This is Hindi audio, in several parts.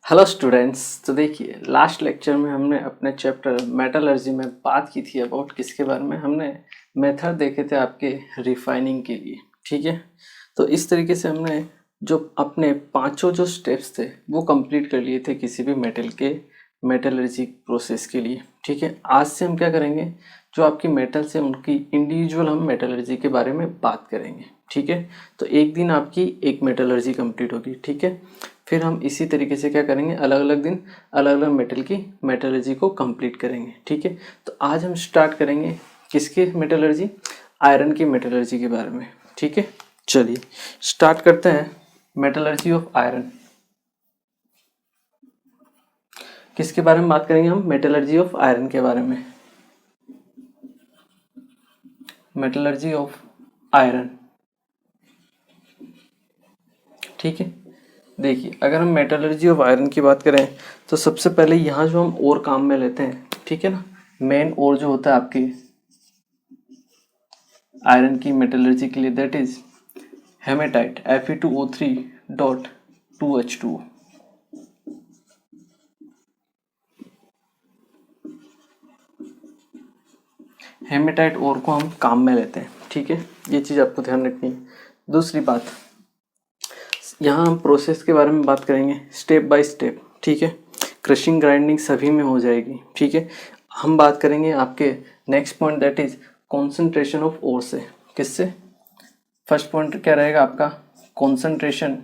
Hello students. तो देखिए, लास्ट लेक्चर में हमने अपने चैप्टर मेटलर्जी में बात की थी अबाउट किसके बारे में। हमने मेथड देखे थे आपके रिफाइनिंग के लिए। ठीक है, तो इस तरीके से हमने जो अपने पांचों जो स्टेप्स थे वो कंप्लीट कर लिए थे किसी भी मेटल के मेटलर्जी प्रोसेस के लिए। ठीक है, आज से हम क्या करेंगे, जो आपकी मेटल्स हैं उनकी इंडिविजुअल हम मेटलर्जी के बारे में बात करेंगे। ठीक है, तो एक दिन आपकी एक मेटलर्जी कंप्लीट होगी। ठीक है, फिर हम इसी तरीके से क्या करेंगे, अलग अलग दिन अलग अलग मेटल की मेटलर्जी को कंप्लीट करेंगे। ठीक है, तो आज हम स्टार्ट करेंगे किसके मेटलर्जी, आयरन की मेटलर्जी के बारे में। ठीक है, चलिए स्टार्ट करते हैं। मेटलर्जी ऑफ आयरन, किसके बारे में बात करेंगे हम, मेटलर्जी ऑफ आयरन के बारे में। मेटलर्जी ऑफ आयरन, ठीक है। देखिए, अगर हम मेटलर्जी ऑफ आयरन की बात करें तो सबसे पहले यहाँ जो हम और काम में लेते हैं, ठीक है ना, मेन और जो होता है आपकी आयरन की मेटलर्जी के लिए, that is haematite Fe2O3.2H2O। Haematite और को हम काम में लेते हैं। ठीक है, ये चीज़ आपको ध्यान रखनी है। दूसरी बात, यहाँ हम प्रोसेस के बारे में बात करेंगे स्टेप बाय स्टेप। ठीक है, क्रशिंग ग्राइंडिंग सभी में हो जाएगी। ठीक है, हम बात करेंगे आपके next point, that is concentration of ore से। किससे? फर्स्ट पॉइंट क्या रहेगा आपका, कॉन्सेंट्रेशन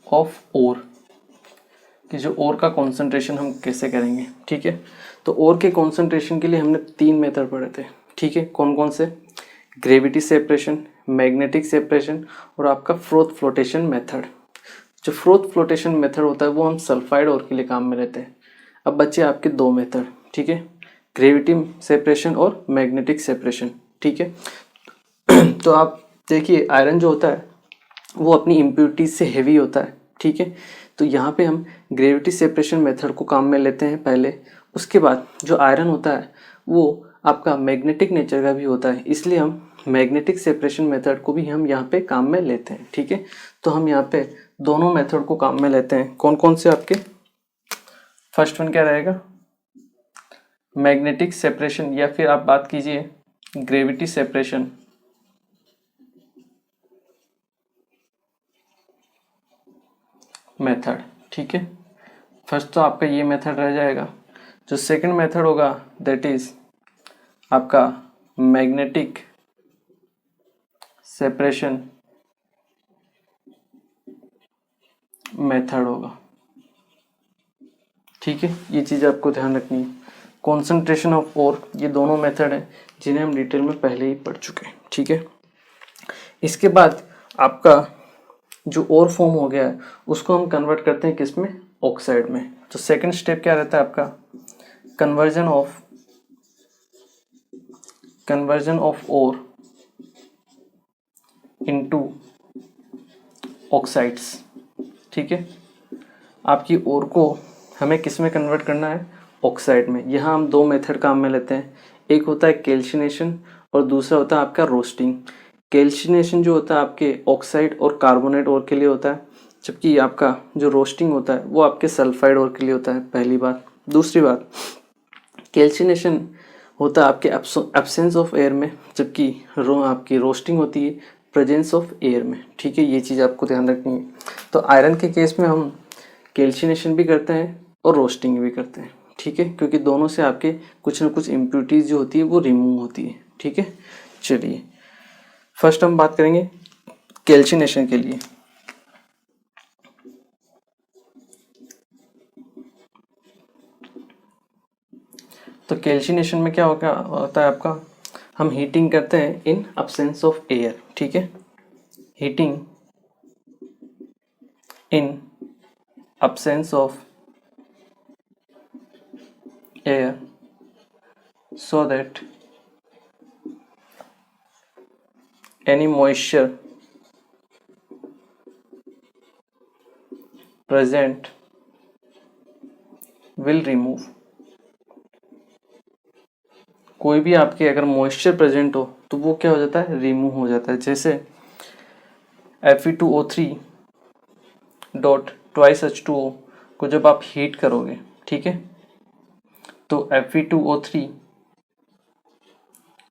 ऑफ ओर, कि जो ओर का कॉन्सेंट्रेशन हम कैसे करेंगे। ठीक है, तो ओर के कॉन्सेंट्रेशन के लिए हमने 3 मेथड पढ़े थे। ठीक है, कौन कौन से, ग्रेविटी सेपरेशन, मैग्नेटिक सेपरेशन और आपका फ्रोथ फ्लोटेशन मेथड। जो फ्रोथ फ्लोटेशन मेथड होता है वो हम सल्फाइड ओर के लिए काम में लेते हैं। अब बचे आपके 2 मेथड, ठीक है, ग्रेविटी सेपरेशन और मैग्नेटिक सेपरेशन। ठीक है, तो आप देखिए, आयरन जो होता है वो अपनी इम्प्योरिटीज से हेवी होता है। ठीक है, तो यहाँ पे हम ग्रेविटी सेपरेशन मेथड को काम में लेते हैं पहले। उसके बाद जो आयरन होता है वो आपका मैग्नेटिक नेचर का भी होता है, इसलिए हम मैग्नेटिक सेपरेशन मेथड को भी हम यहाँ पे काम में लेते हैं। ठीक है, तो हम यहाँ पे दोनों मेथड को काम में लेते हैं। कौन कौन से आपके, फर्स्ट वन क्या रहेगा, मैग्नेटिक सेपरेशन, या फिर आप बात कीजिए ग्रेविटी सेपरेशन मेथड। ठीक है, फर्स्ट तो आपका ये मेथड रह जाएगा। जो सेकंड मेथड होगा दैट इज आपका मैग्नेटिक सेपरेशन मेथड होगा। ठीक है, ये चीज़ आपको ध्यान रखनी है। कॉन्सेंट्रेशन ऑफ ओर, ये दोनों मेथड हैं जिन्हें हम डिटेल में पहले ही पढ़ चुके हैं। ठीक है, इसके बाद आपका जो ओर फॉर्म हो गया है उसको हम कन्वर्ट करते हैं किस में, ऑक्साइड में। तो सेकंड स्टेप क्या रहता है आपका, conversion of ore into oxides. ठीक है, आपकी ओर को हमें किस में कन्वर्ट करना है, ऑक्साइड में। यहाँ हम 2 मेथड काम में लेते हैं, एक होता है कैल्शिनेशन और दूसरा होता है आपका रोस्टिंग। कैल्शिनेशन जो होता है आपके ऑक्साइड और कार्बोनेट ओर के लिए होता है, जबकि आपका जो रोस्टिंग होता है वो आपके सल्फाइड ओर के लिए होता है, पहली बात। दूसरी बात, कैल्शिनेशन होता है आपके एब्सेंस ऑफ एयर में, जबकि आपकी रोस्टिंग होती है प्रेजेंस ऑफ एयर में। ठीक है, ये चीज़ आपको ध्यान रखनी है। तो आयरन के केस में हम कैल्शिनेशन भी करते हैं और रोस्टिंग भी करते हैं। ठीक है, क्योंकि दोनों से आपके कुछ ना कुछ इम्प्योरिटीज जो होती है वो रिमूव होती है। ठीक है, चलिए फर्स्ट हम बात करेंगे कैल्शिनेशन के लिए। तो कैल्शिनेशन में क्या होता है आपका, हम हीटिंग करते हैं इन अब्सेंस ऑफ एयर। ठीक है, heating in absence of air so that any moisture present will remove। कोई भी आपके अगर मॉइस्चर प्रेजेंट हो तो वो क्या हो जाता है, रिमूव हो जाता है। जैसे Fe2O3 डॉट ट्वाइस H2O को जब आप हीट करोगे, ठीक है, तो Fe2O3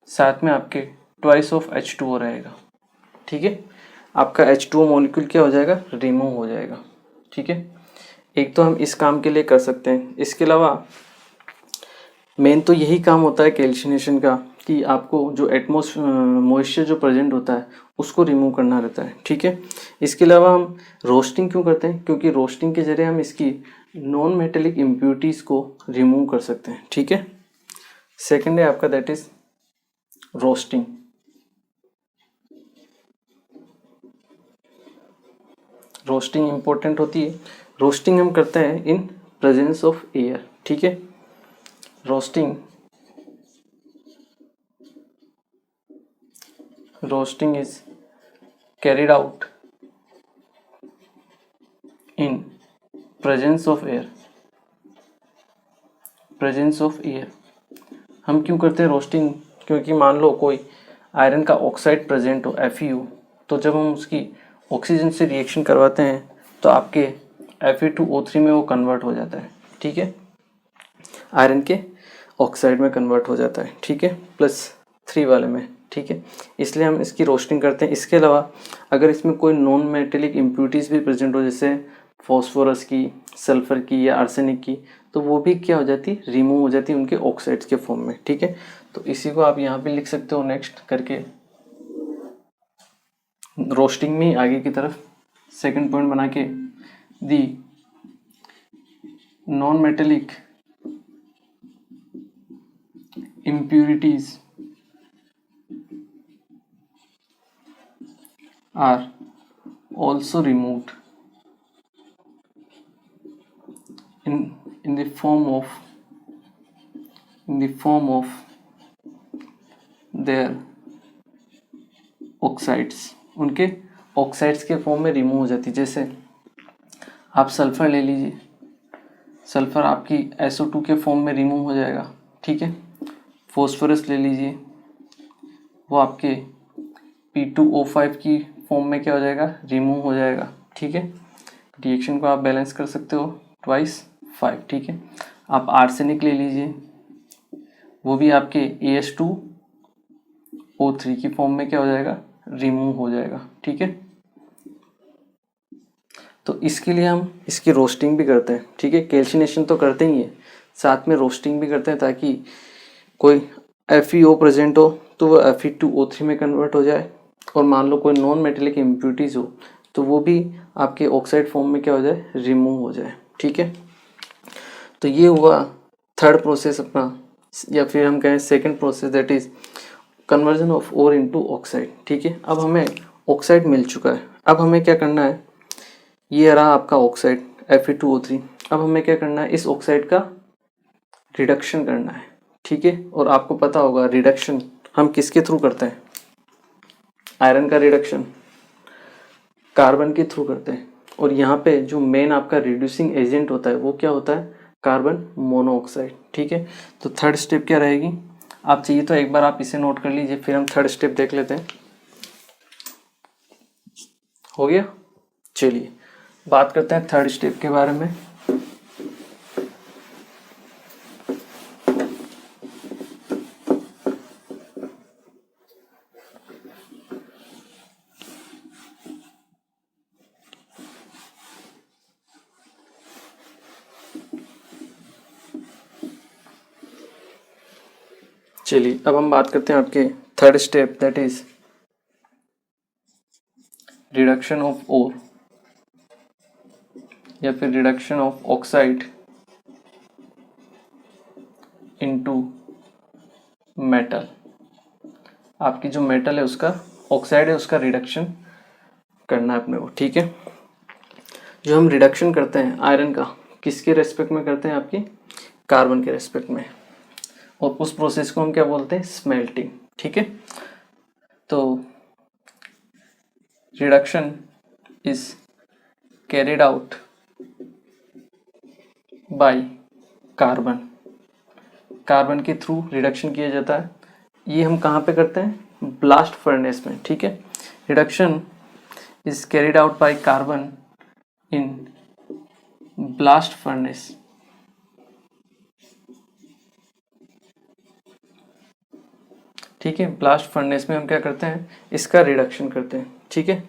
साथ में आपके ट्वाइस ऑफ H2O रहेगा, ठीक है। आपका H2O मॉलिक्यूल क्या हो जाएगा, रिमूव हो जाएगा, ठीक है। एक तो हम इस काम के लिए कर सकते हैं। इसके अलावा मेन तो यही काम होता है कैल्शिनेशन का कि आपको जो मॉइस्चर जो प्रेजेंट होता है उसको रिमूव करना रहता है, ठीक है। इसके अलावा हम रोस्टिंग क्यों करते हैं, क्योंकि रोस्टिंग के जरिए हम इसकी नॉन मेटेलिक इम्प्यूरिटीज़ को रिमूव कर सकते हैं, ठीक है। सेकंड है आपका that is roasting. Roasting important होती है। रोस्टिंग हम करते हैं इन प्रेजेंस ऑफ एयर, ठीक है। Roasting is carried out in presence of air। हम क्यों करते हैं रोस्टिंग, क्योंकि मान लो कोई आयरन का ऑक्साइड प्रेजेंट हो FeO, तो जब हम उसकी ऑक्सीजन से रिएक्शन करवाते हैं तो आपके Fe2O3 में वो कन्वर्ट हो जाता है, ठीक है, आयरन के ऑक्साइड में कन्वर्ट हो जाता है, ठीक है, +3 वाले में, ठीक है। इसलिए हम इसकी रोस्टिंग करते हैं। इसके अलावा अगर इसमें कोई नॉन मेटेलिक इम्प्यूरिटीज़ भी प्रेजेंट हो, जैसे फॉस्फोरस की, सल्फर की या आर्सेनिक की, तो वो भी क्या हो जाती, रिमूव हो जाती उनके ऑक्साइड्स के फॉर्म में, ठीक है। तो इसी को आप यहाँ पे लिख सकते हो नेक्स्ट करके, रोस्टिंग में आगे की तरफ सेकंड पॉइंट बना के, the non metallic impurities are also removed in the form of their oxides। उनके ऑक्साइड्स के फॉर्म में रिमूव हो जाती। जैसे आप सल्फर ले लीजिए, सल्फर आपकी SO2 के फॉर्म में रिमूव हो जाएगा, ठीक है। फॉस्फोरस ले लीजिए, वो आपके P2O5 की फॉर्म में क्या हो जाएगा, रिमूव हो जाएगा, ठीक है। रिएक्शन को आप बैलेंस कर सकते हो 2/5, ठीक है। आप आर्सेनिक ले लीजिए, वो भी आपके AS2O3 की फॉर्म में क्या हो जाएगा, रिमूव हो जाएगा, ठीक है। तो इसके लिए हम इसकी रोस्टिंग भी करते हैं, ठीक है। कैल्शिनेशन तो करते ही हैं, साथ में रोस्टिंग भी करते हैं ताकि कोई FeO प्रेजेंट हो तो वो Fe2O3 में कन्वर्ट हो जाए, और मान लो कोई नॉन मेटेलिक इम्प्यूरिटीज़ हो तो वो भी आपके ऑक्साइड फॉर्म में क्या हो जाए, रिमूव हो जाए, ठीक है। तो ये हुआ थर्ड प्रोसेस अपना, या फिर हम कहें second process, that is conversion of ore into oxide, ठीक है। अब हमें ऑक्साइड मिल चुका है, अब हमें क्या करना है, ये रहा आपका ऑक्साइड Fe2O3। अब हमें क्या करना है, इस ऑक्साइड का रिडक्शन करना है, ठीक है। और आपको पता होगा रिडक्शन हम किसके थ्रू करते हैं, आयरन का रिडक्शन कार्बन के थ्रू करते हैं। और यहाँ पे जो मेन आपका रिड्यूसिंग एजेंट होता है वो क्या होता है, कार्बन मोनोऑक्साइड, ठीक है। तो थर्ड स्टेप क्या रहेगी, आप चाहिए तो एक बार आप इसे नोट कर लीजिए, फिर हम थर्ड स्टेप देख लेते हैं। हो गया, चलिए बात करते हैं थर्ड स्टेप के बारे में। चलिए अब हम बात करते हैं आपके third step, that is reduction of ore या फिर reduction of oxide into metal. आपकी जो मेटल है उसका, ऑक्साइड है उसका रिडक्शन करना है अपने को, ठीक है। जो हम रिडक्शन करते हैं आयरन का, किसके रेस्पेक्ट में करते हैं, आपकी कार्बन के रेस्पेक्ट में, और उस प्रोसेस को हम क्या बोलते हैं, स्मेल्टिंग, ठीक है। तो reduction is carried out by carbon, carbon के थ्रू रिडक्शन किया जाता है। ये हम कहाँ पे करते हैं, ब्लास्ट फर्नेस में, ठीक है। Reduction is carried out by carbon in blast furnace. ठीक है, ब्लास्ट फर्नेस में हम क्या करते हैं, इसका रिडक्शन करते हैं। ठीक है,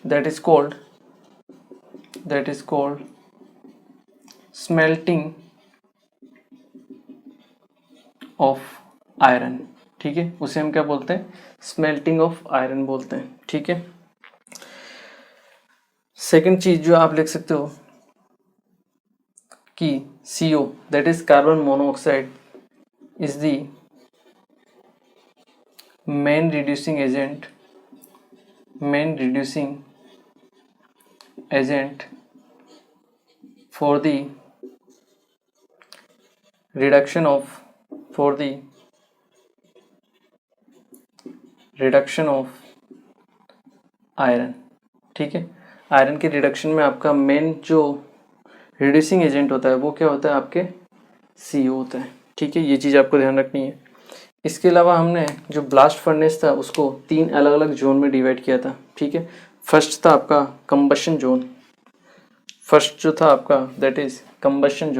that is called smelting of iron. ठीक है, उसे हम क्या बोलते हैं, स्मेल्टिंग ऑफ आयरन बोलते हैं। ठीक है, सेकंड चीज जो आप लिख सकते हो कि CO that is carbon monoxide is the main reducing agent for the reduction of iron. ठीक है, आयरन के रिडक्शन में आपका मेन जो रिड्यूसिंग एजेंट होता है वो क्या होता है, आपके CO होता है। ठीक है, ये चीज़ आपको ध्यान रखनी है। इसके अलावा हमने जो ब्लास्ट फर्नेस था उसको 3 अलग अलग जोन में डिवाइड किया था। ठीक है, फर्स्ट था आपका कंबशन जोन, फर्स्ट जो था आपका दैट इज कंबशन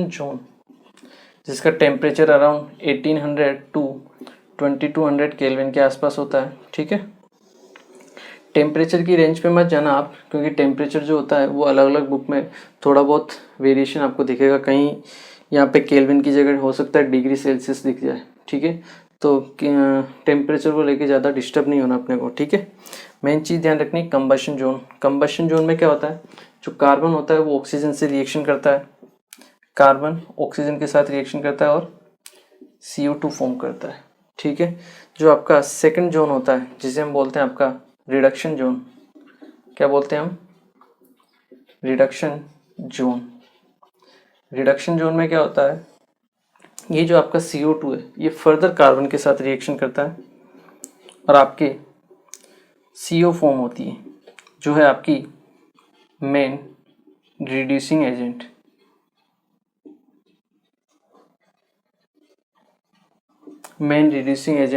जोन। जिसका टेम्परेचर अराउंड 1800 टू 2200 केल्विन के आसपास होता है। ठीक है, टेम्परेचर की रेंज पे मत जाना आप, क्योंकि टेम्परेचर जो होता है वो अलग अलग बुक में थोड़ा बहुत वेरिएशन आपको दिखेगा। कहीं यहाँ पे केल्विन की जगह हो सकता है डिग्री सेल्सियस दिख जाए। ठीक है, तो टेम्परेचर को लेके ज़्यादा डिस्टर्ब नहीं होना अपने को। ठीक है, मेन चीज़ ध्यान रखनी, कंबशन जोन में क्या होता है, जो कार्बन होता है वो ऑक्सीजन से रिएक्शन करता है, कार्बन ऑक्सीजन के साथ रिएक्शन करता है और CO2 फॉर्म करता है। ठीक है, जो आपका सेकंड जोन होता है जिसे हम बोलते हैं आपका रिडक्शन जोन, क्या बोलते हैं हम, रिडक्शन जोन में क्या होता है, ये जो आपका CO2 है ये फर्दर कार्बन के साथ रिएक्शन करता है और आपके CO फॉर्म होती है, जो है आपकी मेन रिड्यूसिंग एजेंट।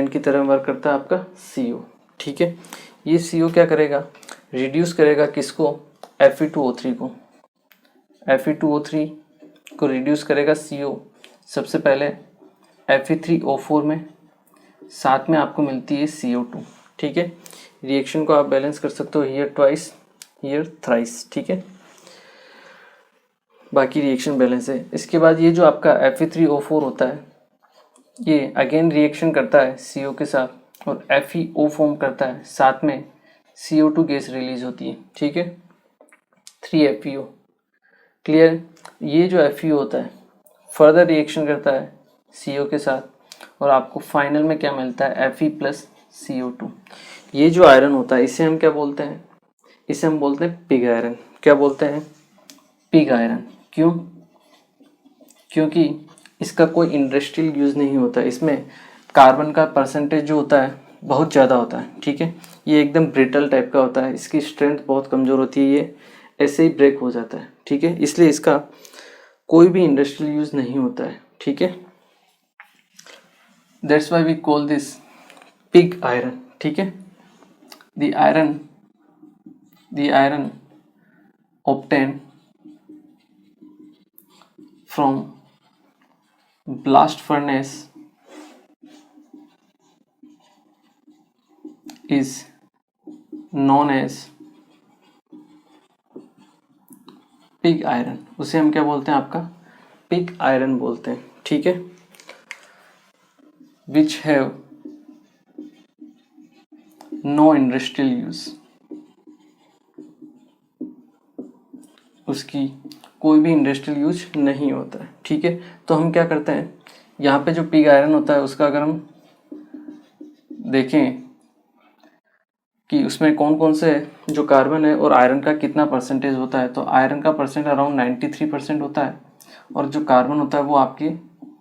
की तरह वर्क करता है आपका CO। ठीक है, ये CO क्या करेगा, रिड्यूस करेगा किसको, Fe2O3 को। Fe2O3 को रिड्यूस करेगा CO सबसे पहले Fe3O4 में, साथ में आपको मिलती है CO2। ठीक है, रिएक्शन को आप बैलेंस कर सकते हो, हियर ट्वाइस हियर थ्राइस। ठीक है, बाकी रिएक्शन बैलेंस है। इसके बाद ये जो आपका Fe3O4 होता है ये अगेन रिएक्शन करता है CO के साथ और FeO फॉर्म करता है, साथ में CO2 गैस रिलीज होती है। ठीक है, 3FeO। क्लियर, ये जो FeO होता है फर्दर रिएक्शन करता है CO के साथ और आपको फाइनल में क्या मिलता है, Fe प्लस CO2। ये जो आयरन होता है इसे हम क्या बोलते हैं, इसे हम बोलते हैं पिग आयरन। क्या बोलते हैं, पिग आयरन। क्यों, क्योंकि इसका कोई इंडस्ट्रियल यूज़ नहीं होता, इसमें कार्बन का परसेंटेज जो होता है बहुत ज़्यादा होता है। ठीक है, ये एकदम ब्रिटल टाइप का होता है, इसकी स्ट्रेंथ बहुत कमज़ोर होती है, ये ऐसे ही ब्रेक हो जाता है। ठीक है, इसलिए इसका कोई भी इंडस्ट्रियल यूज़ नहीं होता है। ठीक है, that's why we call this pig iron. ठीक है, the iron obtained from blast furnace is known as pig iron. उसे हम क्या बोलते हैं, आपका पिग आयरन बोलते हैं। ठीक है, which have no industrial use, उसकी कोई भी इंडस्ट्रियल यूज नहीं होता है। ठीक है, तो हम क्या करते हैं, यहाँ पे जो पिग आयरन होता है उसका अगर हम देखें कि उसमें कौन कौन से जो कार्बन है और आयरन का कितना परसेंटेज होता है, तो आयरन का परसेंट अराउंड 93% होता है और जो कार्बन होता है वो आपके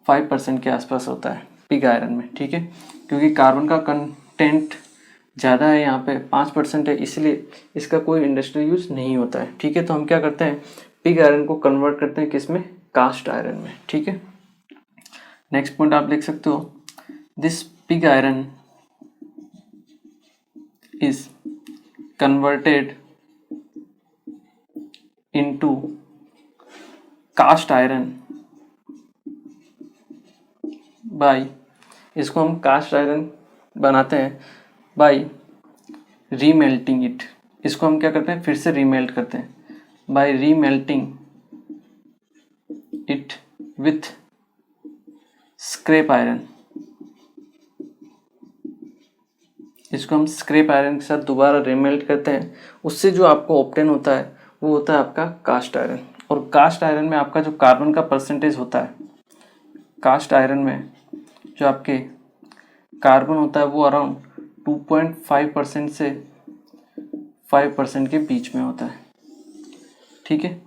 5% के आसपास होता है पिग आयरन में। ठीक है, क्योंकि कार्बन का कंटेंट ज़्यादा है, यहाँ पे 5% है, इसलिए इसका कोई इंडस्ट्रियल यूज नहीं होता है। ठीक है, तो हम क्या करते हैं, पिग आयरन को कन्वर्ट करते हैं किस में, कास्ट आयरन में। ठीक है, नेक्स्ट पॉइंट आप लिख सकते हो, this pig iron is converted into cast iron by, इसको हम कास्ट आयरन बनाते हैं बाय रीमेल्टिंग इट, इसको हम क्या करते हैं फिर से रीमेल्ट करते हैं by remelting it with scrap iron, इसको हम स्क्रैप आयरन के साथ दोबारा रीमेल्ट करते हैं, उससे जो आपको ऑब्टेन होता है वो होता है आपका कास्ट आयरन। और कास्ट आयरन में आपका जो कार्बन का परसेंटेज होता है, कास्ट आयरन में जो आपके कार्बन होता है वो अराउंड 2.5% से 5% के बीच में होता है, ठीक है।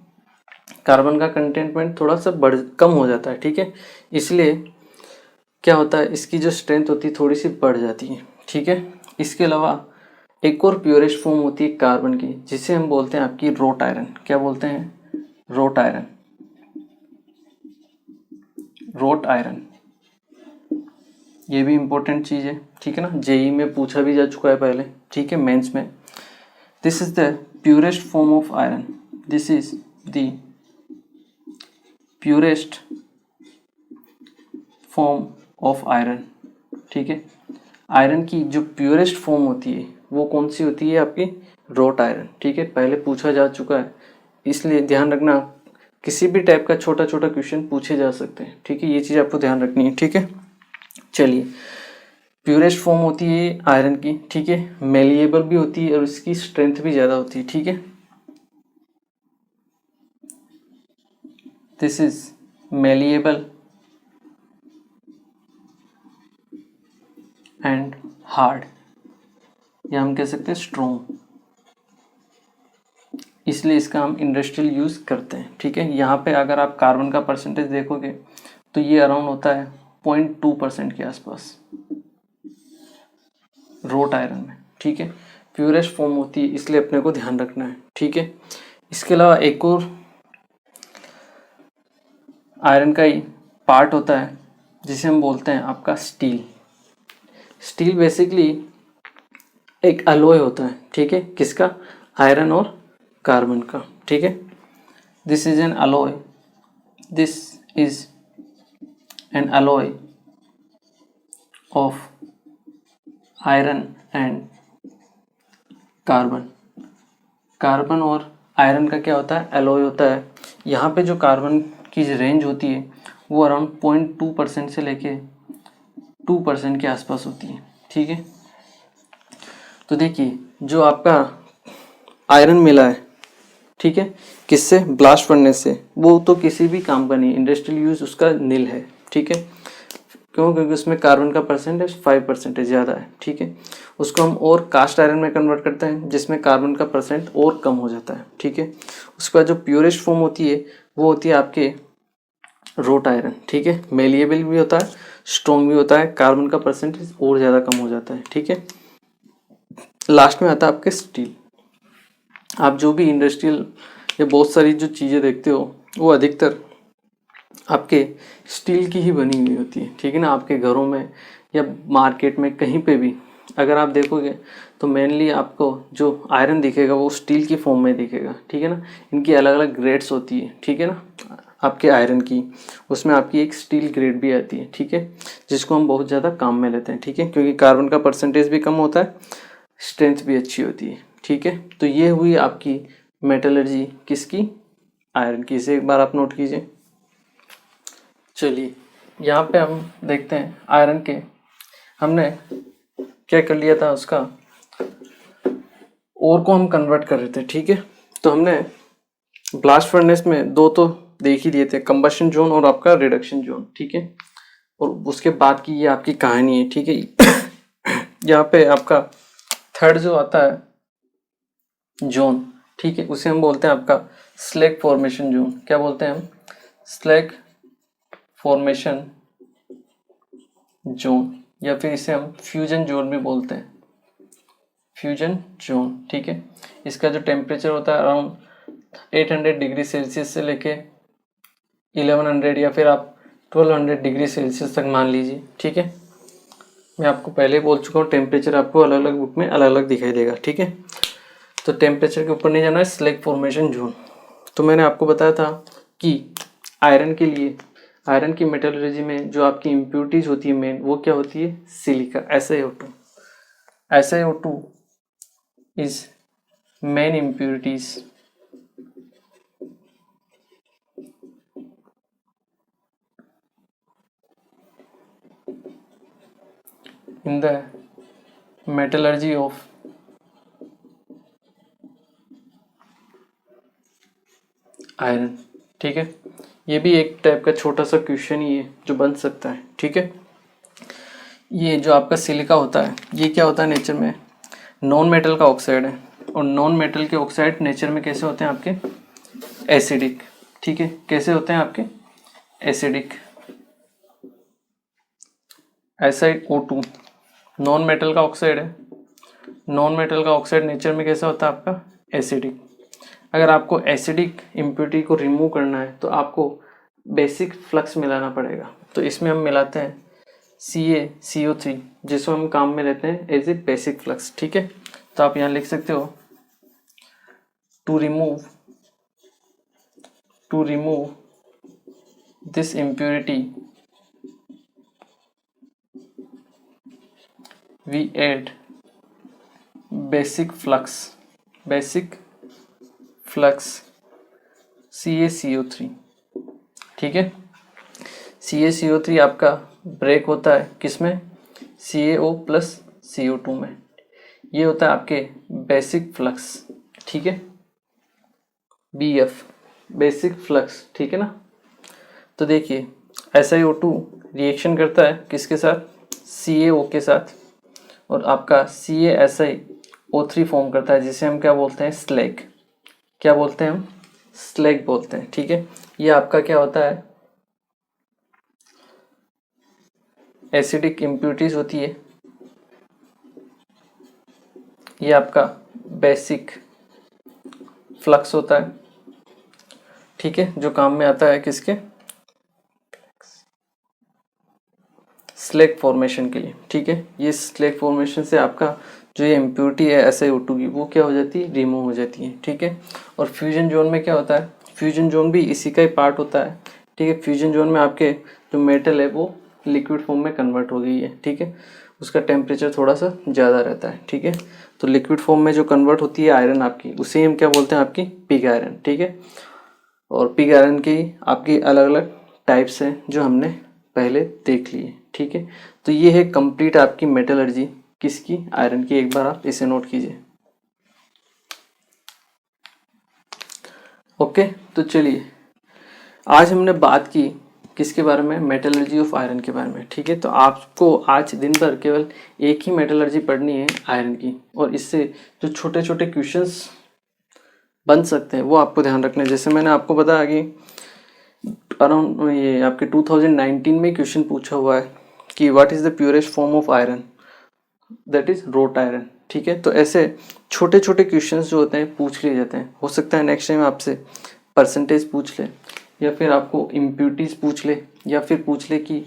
कार्बन का कंटेंटमेंट थोड़ा सा कम हो जाता है, ठीक है, इसलिए क्या होता है इसकी जो स्ट्रेंथ होती है थोड़ी सी बढ़ जाती है, ठीक है। इसके अलावा एक और प्योरेस्ट फॉर्म होती है कार्बन की, जिसे हम बोलते हैं आपकी रोट आयरन। क्या बोलते हैं? Road iron. रोट आयरन ये भी इंपॉर्टेंट चीज़ है, ठीक है ना, जेई में पूछा भी जा चुका है पहले, ठीक है, मेंस में। This is the purest form of iron, this is the purest form of iron, ठीक है। आयरन की जो प्योरेस्ट फॉर्म होती है वो कौन सी होती है? आपकी रोट आयरन, ठीक है, पहले पूछा जा चुका है, इसलिए ध्यान रखना किसी भी टाइप का छोटा छोटा क्वेश्चन पूछे जा सकते हैं, ठीक है, ये चीज़ आपको ध्यान रखनी है, ठीक है। चलिए, प्योरेस्ट फॉर्म होती है आयरन की, ठीक है, मेलिएबल भी होती है और इसकी स्ट्रेंथ भी ज़्यादा होती है, ठीक है। This is malleable and hard, या हम कह सकते हैं स्ट्रॉन्ग, इसलिए इसका हम इंडस्ट्रियल यूज़ करते हैं, ठीक है। यहाँ पे अगर आप कार्बन का परसेंटेज देखोगे तो ये अराउंड होता है 0.2% के आसपास रोट आयरन में, ठीक है। प्योरेस्ट फॉर्म होती है इसलिए अपने को ध्यान रखना है, ठीक है। इसके अलावा एक और आयरन का ही पार्ट होता है जिसे हम बोलते हैं आपका स्टील। स्टील बेसिकली एक अलॉय होता है, ठीक है, किसका? आयरन और कार्बन का, ठीक है। This is an alloy, this is an alloy of iron and carbon. Carbon और आयरन का क्या होता है? अलॉय होता है। यहाँ पे जो कार्बन की रेंज होती है वो अराउंड 0.2% से लेके 2% के आसपास होती है, ठीक है। तो देखिए, जो आपका आयरन मिला है, ठीक है, किससे? ब्लास्ट फर्नेस से, वो तो किसी भी काम का नहीं, इंडस्ट्रियल यूज उसका नील है, ठीक है। क्यों? क्योंकि उसमें कार्बन का परसेंटेज 5% ज़्यादा है, ठीक है। उसको हम और कास्ट आयरन में कन्वर्ट करते हैं जिसमें कार्बन का परसेंट और कम हो जाता है, ठीक है। उसके बाद जो प्योरेस्ट फॉर्म होती है वो होती है आपके रोट आयरन, ठीक है। मेलिएबल भी होता है, स्ट्रॉन्ग भी होता है, कार्बन का परसेंटेज और ज़्यादा कम हो जाता है, ठीक है। लास्ट में आता है आपके स्टील। आप जो भी इंडस्ट्रियल या बहुत सारी जो चीज़ें देखते हो वो अधिकतर आपके स्टील की ही बनी हुई होती है, ठीक है ना। आपके घरों में या मार्केट में कहीं पे भी अगर आप देखोगे तो मेनली आपको जो आयरन दिखेगा वो स्टील की फॉर्म में दिखेगा, ठीक है ना। इनकी अलग अलग ग्रेड्स होती है, ठीक है ना, आपके आयरन की, उसमें आपकी एक स्टील ग्रेड भी आती है, ठीक है, जिसको हम बहुत ज़्यादा काम में लेते हैं, ठीक है, क्योंकि कार्बन का परसेंटेज भी कम होता है, स्ट्रेंथ भी अच्छी होती है, ठीक है। तो ये हुई आपकी मेटलर्जी किसकी? आयरन की। इसे एक बार आप नोट कीजिए। चलिए, यहाँ पे हम देखते हैं आयरन के, हमने क्या कर लिया था, उसका ओर को हम कन्वर्ट कर रहे थे, ठीक है। तो हमने ब्लास्ट फर्नेस में दो तो देख ही लिए थे, कंबशन जोन और आपका रिडक्शन जोन, ठीक है। और उसके बाद की ये आपकी कहानी है, ठीक है। यहाँ पे आपका थर्ड जो आता है जोन, ठीक है, उसे हम बोलते हैं आपका स्लैग फॉर्मेशन जोन। क्या बोलते हैं हम? स्लैग फॉर्मेशन जोन, या फिर इसे हम फ्यूजन जोन भी बोलते हैं, फ्यूजन जोन, ठीक है। इसका जो टेम्परेचर होता है अराउंड 800 डिग्री सेल्सियस से लेके 1100 या फिर आप 1200 डिग्री सेल्सियस तक मान लीजिए, ठीक है। मैं आपको पहले बोल चुका हूँ टेम्परेचर आपको अलग अलग बुक में अलग अलग दिखाई देगा, ठीक है। तो टेम्परेचर के ऊपर नहीं जाना है, स्लैग फॉर्मेशन जोन। तो मैंने आपको बताया था कि आयरन के लिए, आयरन की मेटलर्जी में जो आपकी इम्प्योरिटीज होती है मेन, वो क्या होती है, silica, SiO2। SiO2 is main impurities in the metallurgy of iron, ठीक है। ये भी एक टाइप का छोटा सा क्वेश्चन ही है जो बन सकता है, ठीक है। ये जो आपका सिलिका होता है, ये क्या होता है नेचर में, नॉन मेटल का ऑक्साइड है। और नॉन मेटल के ऑक्साइड नेचर में कैसे होते हैं आपके, एसिडिक, ठीक है। कैसे होते हैं आपके, एसिडिक। SiO2 नॉन मेटल का ऑक्साइड है। नॉन मेटल का ऑक्साइड नेचर में कैसा होता है आपका, एसिडिक। अगर आपको एसिडिक इम्प्योरिटी को रिमूव करना है तो आपको बेसिक फ्लक्स मिलाना पड़ेगा। तो इसमें हम मिलाते हैं CaCO3, जिसको हम काम में लेते हैं एज ए बेसिक फ्लक्स, ठीक है। तो आप यहाँ लिख सकते हो to remove this impurity we add basic flux CaCO3, ठीक है। CaCO3 आपका ब्रेक होता है किसमें, CaO प्लस CO2 में। ये होता है आपके बेसिक फ्लक्स, ठीक है, BF, बेसिक फ्लक्स, ठीक है ना। तो देखिए SiO2 रिएक्शन करता है किसके साथ, CaO के साथ, और आपका CaSiO3 फॉर्म करता है, जिसे हम क्या बोलते हैं, स्लैग। क्या बोलते हैं हम, स्लैग बोलते हैं, ठीक है। ये आपका क्या होता है, एसिडिक इम्प्योरिटीज होती है। ये आपका बेसिक फ्लक्स होता है, ठीक है, जो काम में आता है किसके, स्लैग फॉर्मेशन के लिए, ठीक है। ये स्लैग फॉर्मेशन से आपका जो ये इम्प्योरिटी है SiO2 की, वो क्या हो जाती है, रिमूव हो जाती है, ठीक है। और फ्यूजन जोन में क्या होता है, फ्यूजन जोन भी इसी का ही पार्ट होता है, ठीक है। फ्यूजन जोन में आपके जो मेटल है वो लिक्विड फॉर्म में कन्वर्ट हो गई है, ठीक है। उसका टेम्परेचर थोड़ा सा ज़्यादा रहता है, ठीक है। तो लिक्विड फॉर्म में जो कन्वर्ट होती है आयरन आपकी, उसे हम क्या बोलते हैं, आपकी पिग आयरन, ठीक है। और पिग आयरन की आपकी अलग अलग टाइप्स हैं जो हमने पहले देख लिए, ठीक है। तो ये है कंप्लीट आपकी मेटलर्जी किसकी, आयरन की। एक बार आप इसे नोट कीजिए, ओके। तो चलिए आज हमने बात की किसके बारे में, मेटलर्जी ऑफ आयरन के बारे में, ठीक है। तो आपको आज दिन भर केवल एक ही मेटलर्जी पढ़नी है आयरन की, और इससे जो छोटे छोटे क्वेश्चंस बन सकते हैं वो आपको ध्यान रखना है। जैसे मैंने आपको बताया कि अराउंड ये आपके 2019 में क्वेश्चन पूछा हुआ है कि what is the purest form of iron, that is road iron, ठीक है। तो ऐसे छोटे छोटे क्वेश्चंस जो होते हैं पूछ लिए जाते हैं। हो सकता है नेक्स्ट टाइम आपसे परसेंटेज पूछ ले, या फिर आपको इम्प्योरिटीज पूछ ले, या फिर पूछ ले कि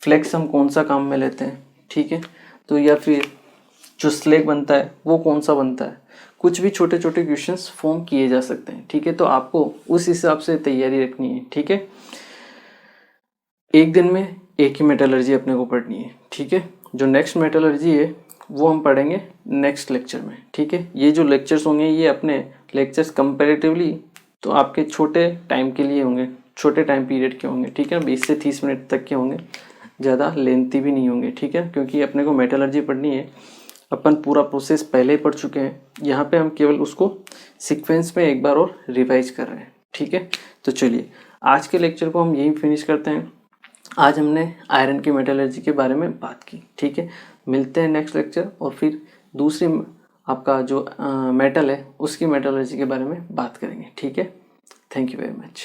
फ्लेक्स हम कौन सा काम में लेते हैं, ठीक है। तो या फिर जो स्लैग बनता है वो कौन सा बनता है, कुछ भी छोटे छोटे क्वेश्चंस फॉर्म किए जा सकते हैं, ठीक है। तो आपको उस हिसाब से तैयारी रखनी है, ठीक है। एक दिन में एक ही मेटलर्जी अपने को पढ़नी है, ठीक है। जो नेक्स्ट मेटलर्जी है वो हम पढ़ेंगे नेक्स्ट लेक्चर में, ठीक है। ये जो लेक्चर्स होंगे ये अपने लेक्चर्स कंपैरेटिवली तो आपके छोटे टाइम के लिए होंगे, छोटे टाइम पीरियड के होंगे, ठीक है। 20 से 30 मिनट तक के होंगे, ज़्यादा लेंथी भी नहीं होंगे, ठीक है। क्योंकि अपने को मेटलर्जी पढ़नी है, अपन पूरा प्रोसेस पहले ही पढ़ चुके हैं, यहाँ पे हम केवल उसको सीक्वेंस में एक बार और रिवाइज कर रहे हैं, ठीक है। तो चलिए आज के लेक्चर को हम यहीं फिनिश करते हैं। आज हमने आयरन की मेटलर्जी के बारे में बात की, ठीक है। मिलते हैं नेक्स्ट लेक्चर, और फिर दूसरी आपका जो मेटल है उसकी मेटलर्जी के बारे में बात करेंगे, ठीक है। Thank you very much.